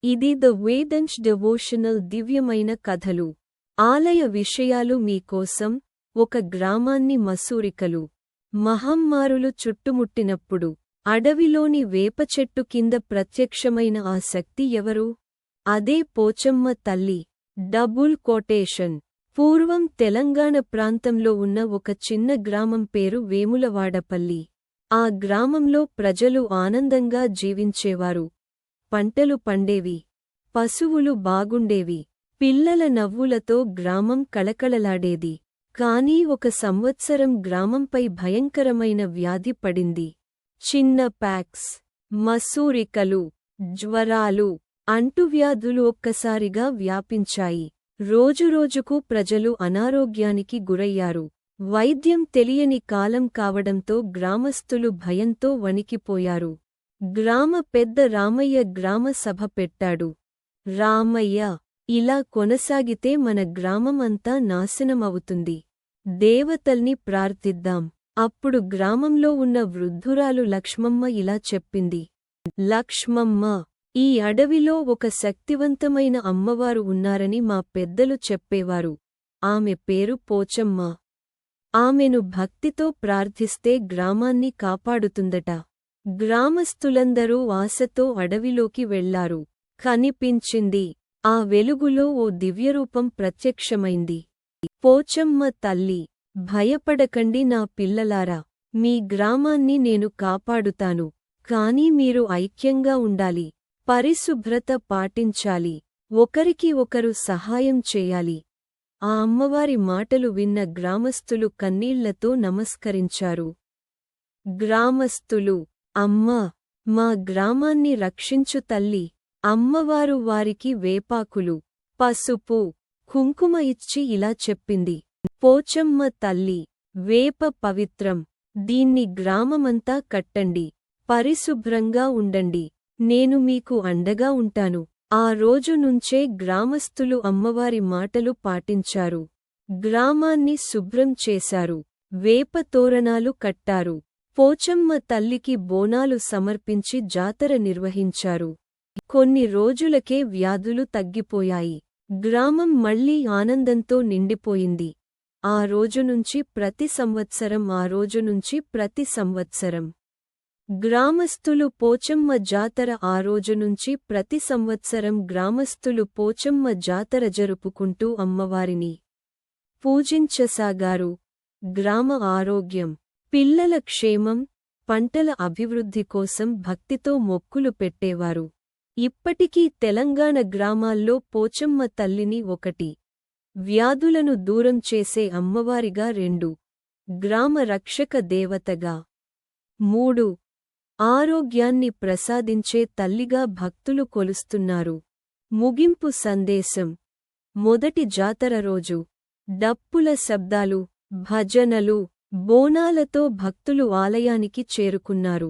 ఇది the వేదంశ్ devotional దివ్యమైన కథలు. ఆలయ విషయాలు మీకోసం. ఒక గ్రామాన్ని మసూరికలు మహమ్మారులు చుట్టుముట్టినప్పుడు అడవిలోని వేపచెట్టు కింద ప్రత్యక్షమైన ఆ శక్తి ఎవరు? అదే పోచమ్మ తల్లి. Double quotation. పూర్వం తెలంగాణ ప్రాంతంలో ఉన్న ఒక చిన్న గ్రామం పేరు వేములవాడపల్లి. ఆ గ్రామంలో ప్రజలు ఆనందంగా జీవించేవారు. పంటలు పండేవి. పశువులు బాగుండేవి. పిల్లల నవ్వులతో గ్రామం కళకళలాడేది. కానీ ఒక సంవత్సరం గ్రామంపై భయంకరమైన వ్యాధి పడింది. చిన్న పాక్స్, మసూరికలు, జ్వరాలు, అంటువ్యాధులు ఒక్కసారిగా వ్యాపించాయి. రోజురోజుకు ప్రజలు అనారోగ్యానికి గురయ్యారు. వైద్యం తెలియని కాలం కావడంతో గ్రామస్థులు భయంతో వణికిపోయారు. గ్రామ పెద్ద రామయ్య గ్రామ సభ పెట్టాడు. రామయ్య, ఇలా కొనసాగితే మన గ్రామం అంతా నాశనమవుతుంది. దేవతల్ని ప్రార్థిద్దాం. అప్పుడు గ్రామంలో ఉన్న వృద్ధురాలు లక్ష్మమ్మ ఇలా చెప్పింది. లక్ష్మమ్మ, ఈ అడవిలో ఒక శక్తివంతమైన అమ్మవారు ఉన్నారని మా పెద్దలు చెప్పేవారు. ఆమె పేరు పోచమ్మ. ఆమెను భక్తితో ప్రార్థిస్తే గ్రామాన్ని కాపాడుతుందట. గ్రామస్థులందరూ ఆశతో అడవిలోకి వెళ్లారు. కనిపించింది. ఆ వెలుగులో ఓ దివ్యరూపం ప్రత్యక్షమైంది. పోచమ్మ తల్లి, భయపడకండి నా పిల్లలారా. మీ గ్రామాన్ని నేను కాపాడుతాను. కానీ మీరు ఐక్యంగా ఉండాలి. పరిశుభ్రత పాటించాలి. ఒకరికి ఒకరు సహాయం చేయాలి. ఆ అమ్మవారి మాటలు విన్న గ్రామస్థులు కన్నీళ్లతో నమస్కరించారు. గ్రామస్థులు, అమ్మా, మా గ్రామాన్ని రక్షించు తల్లి. అమ్మవారు వారికి వేపాకులు, పసుపు, కుంకుమ ఇచ్చి ఇలా చెప్పింది. పోచమ్మ తల్లి, వేప పవిత్రం. దీన్ని గ్రామమంతా కట్టండి. పరిశుభ్రంగా ఉండండి. నేను మీకు అండగా ఉంటాను. ఆ రోజు నుంచే గ్రామస్థులు అమ్మవారి మాటలు పాటించారు. గ్రామాన్ని శుభ్రం చేశారు. వేప తోరణాలు కట్టారు. పోచమ్మ తల్లికి బోనాలు సమర్పించి జాతర నిర్వహించారు. కొన్ని రోజులకే వ్యాధులు తగ్గిపోయాయి. గ్రామం మళ్లీ ఆనందంతో నిండిపోయింది. ఆ రోజునుంచి ప్రతి సంవత్సరం గ్రామస్థులు పోచమ్మ జాతర ఆ రోజునుంచి ప్రతి సంవత్సరం గ్రామస్థులు పోచమ్మ జాతర జరుపుకుంటూ అమ్మవారిని పూజించసాగారు. గ్రామ ఆరోగ్యం, పిల్లల క్షేమం, పంటల అభివృద్ధి కోసం భక్తితో మొక్కులు పెట్టేవారు. ఇప్పటికీ తెలంగాణ గ్రామాల్లో పోచమ్మ తల్లిని 1. వ్యాధులను దూరం చేసే అమ్మవారిగా 2. గ్రామ రక్షక దేవతగా 3. ఆరోగ్యాన్ని ప్రసాదించే తల్లిగా భక్తులు కొలుస్తున్నారు. ముగింపు సందేశం. మొదటి జాతర రోజు డప్పుల శబ్దాలు, భజనలు, బోనాలతో భక్తులు ఆలయానికి చేరుకున్నారు.